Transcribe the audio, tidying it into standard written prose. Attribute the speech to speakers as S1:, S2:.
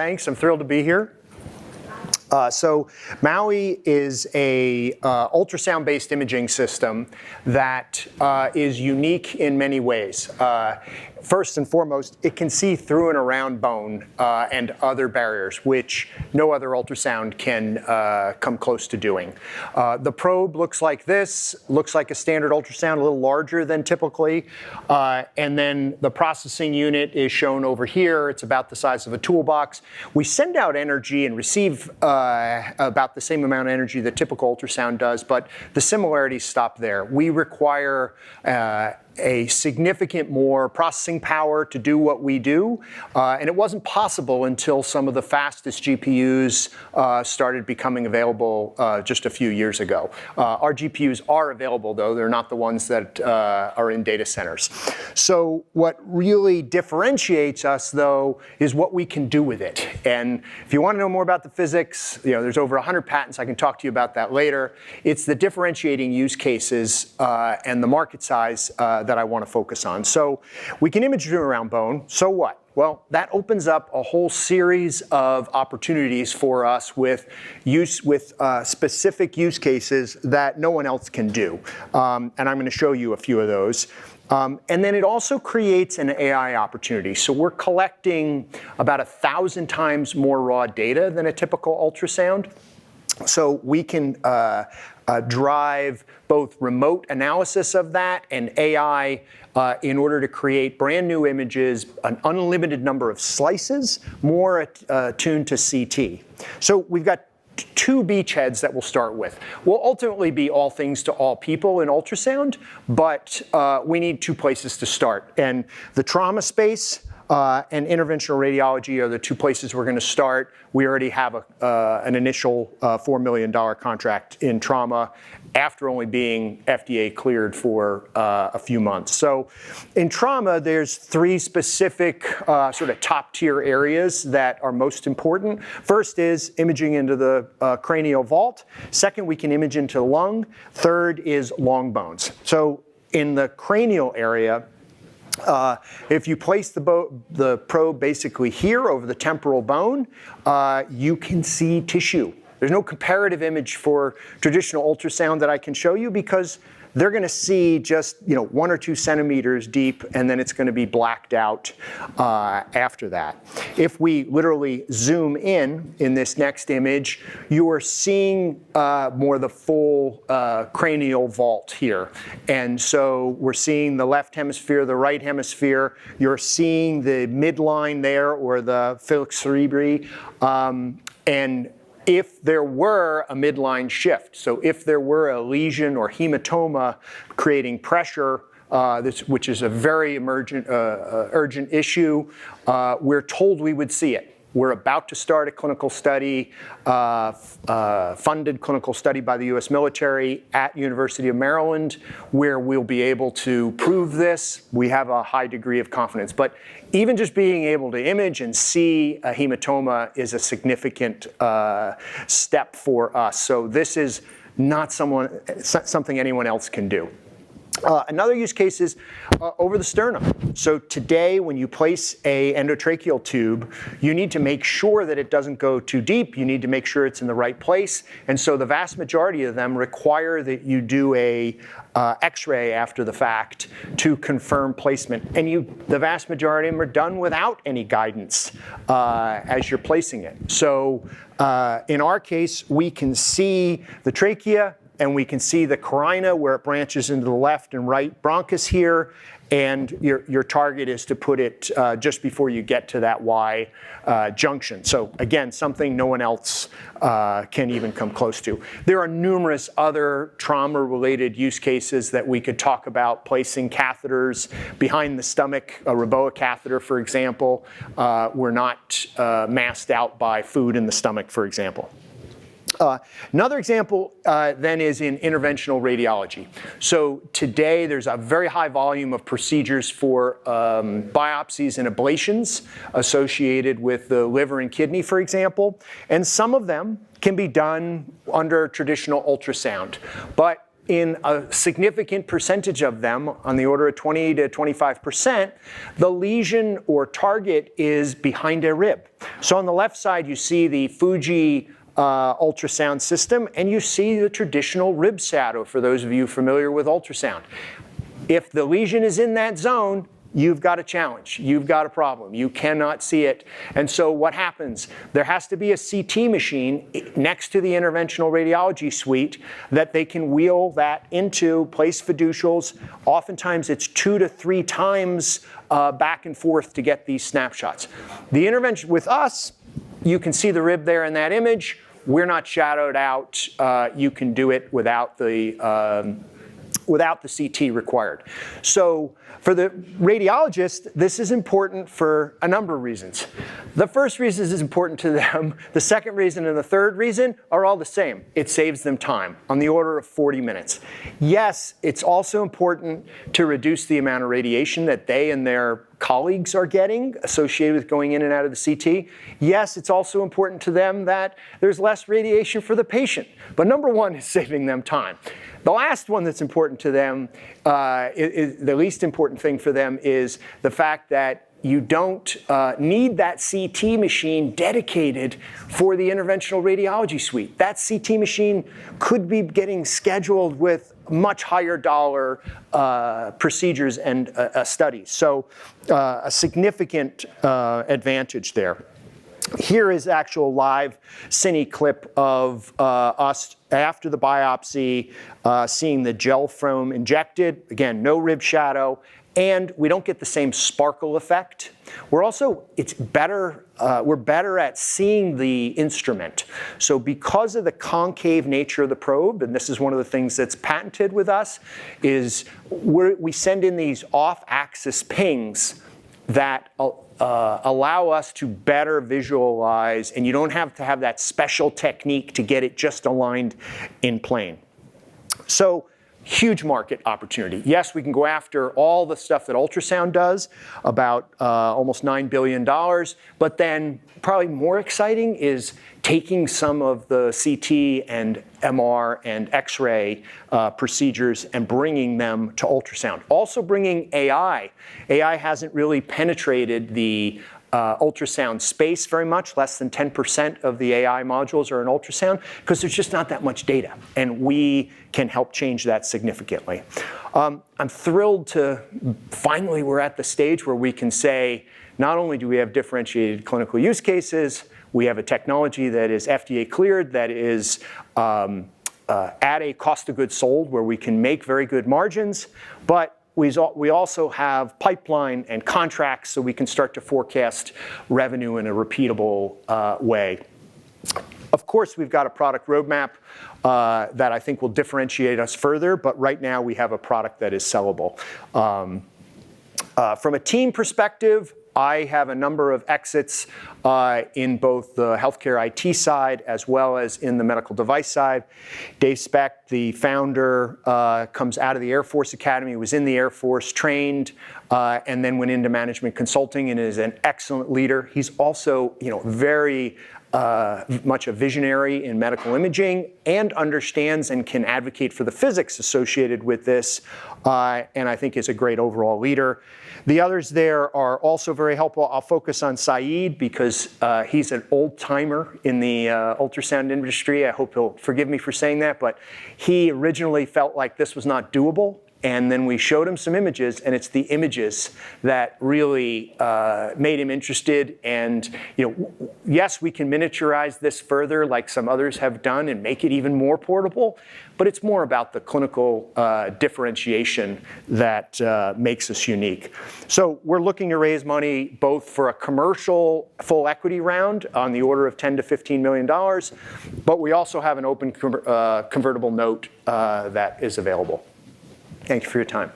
S1: Thanks, I'm thrilled to be here. So MAUI is a ultrasound-based imaging system that is unique in many ways. First and foremost, it can see through and around bone and other barriers, which no other ultrasound can come close to doing. The probe looks like this, looks like a standard ultrasound, a little larger than typically. And then the processing unit is shown over here. It's about the size of a toolbox. We send out energy and receive about the same amount of energy that typical ultrasound does, but the similarities stop there. We require a significant more processing power to do what we do, and it wasn't possible until some of the fastest GPUs started becoming available just a few years ago. Our GPUs are available, though. They're not the ones that are in data centers. So what really differentiates us, though, is what we can do with it. And if you want to know more about the physics, there's over 100 patents. I can talk to you about that later. It's the differentiating use cases and the market size that I want to focus on. So we can image around bone, so what? Well, that opens up a whole series of opportunities for us with specific use cases that no one else can do. And I'm going to show you a few of those. And then it also creates an AI opportunity. So we're collecting about 1,000 times more raw data than a typical ultrasound. So we can drive both remote analysis of that and AI in order to create brand new images, an unlimited number of slices, more attuned to CT. So we've got two beachheads that we'll start with. We'll ultimately be all things to all people in ultrasound, but we need two places to start. And the trauma space and interventional radiology are the two places we're going to start. We already have an initial $4 million contract in trauma after only being FDA cleared for a few months. So in trauma, there's three specific sort of top tier areas that are most important. First is imaging into the cranial vault. Second, we can image into the lung. Third is long bones. So in the cranial area, if you place the probe basically here over the temporal bone, you can see tissue. There's no comparative image for traditional ultrasound that I can show you because they're going to see just 1 or 2 centimeters deep, and then it's going to be blacked out after that. If we literally zoom in this next image, you are seeing more the full cranial vault here. And so we're seeing the left hemisphere, the right hemisphere. You're seeing the midline there, or the filix cerebri. And if there were a midline shift, so if there were a lesion or hematoma creating pressure, which is a very urgent issue, we're told we would see it. We're about to start a clinical study, funded clinical study by the US military at University of Maryland, where we'll be able to prove this. We have a high degree of confidence. But even just being able to image and see a hematoma is a significant step for us. So this is not something anyone else can do. Another use case is over the sternum. So today, when you place an endotracheal tube, you need to make sure that it doesn't go too deep. You need to make sure it's in the right place. And so the vast majority of them require that you do a X-ray after the fact to confirm placement. And the vast majority of them are done without any guidance as you're placing it. So in our case, we can see the trachea, and we can see the carina where it branches into the left and right bronchus here, and your target is to put it just before you get to that Y junction. So again, something no one else can even come close to. There are numerous other trauma-related use cases that we could talk about, placing catheters behind the stomach, a Reboa catheter, for example. We're not masked out by food in the stomach, for example. Another example then is in interventional radiology. So today there's a very high volume of procedures for biopsies and ablations associated with the liver and kidney, for example. And some of them can be done under traditional ultrasound. But in a significant percentage of them, on the order of 20 to 25%, the lesion or target is behind a rib. So on the left side, you see the Fuji ultrasound system, and you see the traditional rib shadow for those of you familiar with ultrasound. If the lesion is in that zone, you've got a challenge. You've got a problem. You cannot see it. And so what happens? There has to be a CT machine next to the interventional radiology suite that they can wheel that into, place fiducials. Oftentimes it's 2 to 3 times back and forth to get these snapshots. The intervention with us, you can see the rib there in that image. We're not shadowed out. You can do it without the CT required. So for the radiologist, this is important for a number of reasons. The first reason is important to them. The second reason and the third reason are all the same. It saves them time, on the order of 40 minutes. Yes, it's also important to reduce the amount of radiation that they and their colleagues are getting associated with going in and out of the CT. Yes, it's also important to them that there's less radiation for the patient. But number one is saving them time. The last one that's important to them, the least important thing for them, is the fact that you don't need that CT machine dedicated for the interventional radiology suite. That CT machine could be getting scheduled with much higher dollar procedures and studies. So a significant advantage there. Here is actual live cine clip of us after the biopsy, seeing the gel foam injected. Again, no rib shadow, and we don't get the same sparkle effect. We're also, we're better at seeing the instrument. So because of the concave nature of the probe, and this is one of the things that's patented with us, is we send in these off-axis pings that allow us to better visualize, and you don't have to have that special technique to get it just aligned in plane. So huge market opportunity. Yes, we can go after all the stuff that ultrasound does, about almost $9 billion, but then probably more exciting is taking some of the CT and MR and X-ray procedures and bringing them to ultrasound. Also bringing AI. AI hasn't really penetrated the ultrasound space very much. Less than 10% of the AI modules are in ultrasound because there's just not that much data, and we can help change that significantly. I'm thrilled to finally we're at the stage where we can say not only do we have differentiated clinical use cases, we have a technology that is FDA cleared, that is at a cost of goods sold where we can make very good margins, but we also have pipeline and contracts so we can start to forecast revenue in a repeatable way. Of course, we've got a product roadmap that I think will differentiate us further, but right now we have a product that is sellable. From a team perspective, I have a number of exits in both the healthcare IT side as well as in the medical device side. Dave Speck, the founder, comes out of the Air Force Academy, was in the Air Force, trained, and then went into management consulting and is an excellent leader. He's also, very much a visionary in medical imaging and understands and can advocate for the physics associated with this, and I think is a great overall leader. The others there are also very helpful. I'll focus on Saeed because he's an old timer in the ultrasound industry. I hope he'll forgive me for saying that, but he originally felt like this was not doable. And then we showed him some images, and it's the images that really made him interested. And yes, we can miniaturize this further like some others have done and make it even more portable, but it's more about the clinical differentiation that makes us unique. So we're looking to raise money both for a commercial full equity round on the order of $10 to $15 million, but we also have an open convertible note that is available. Thank you for your time.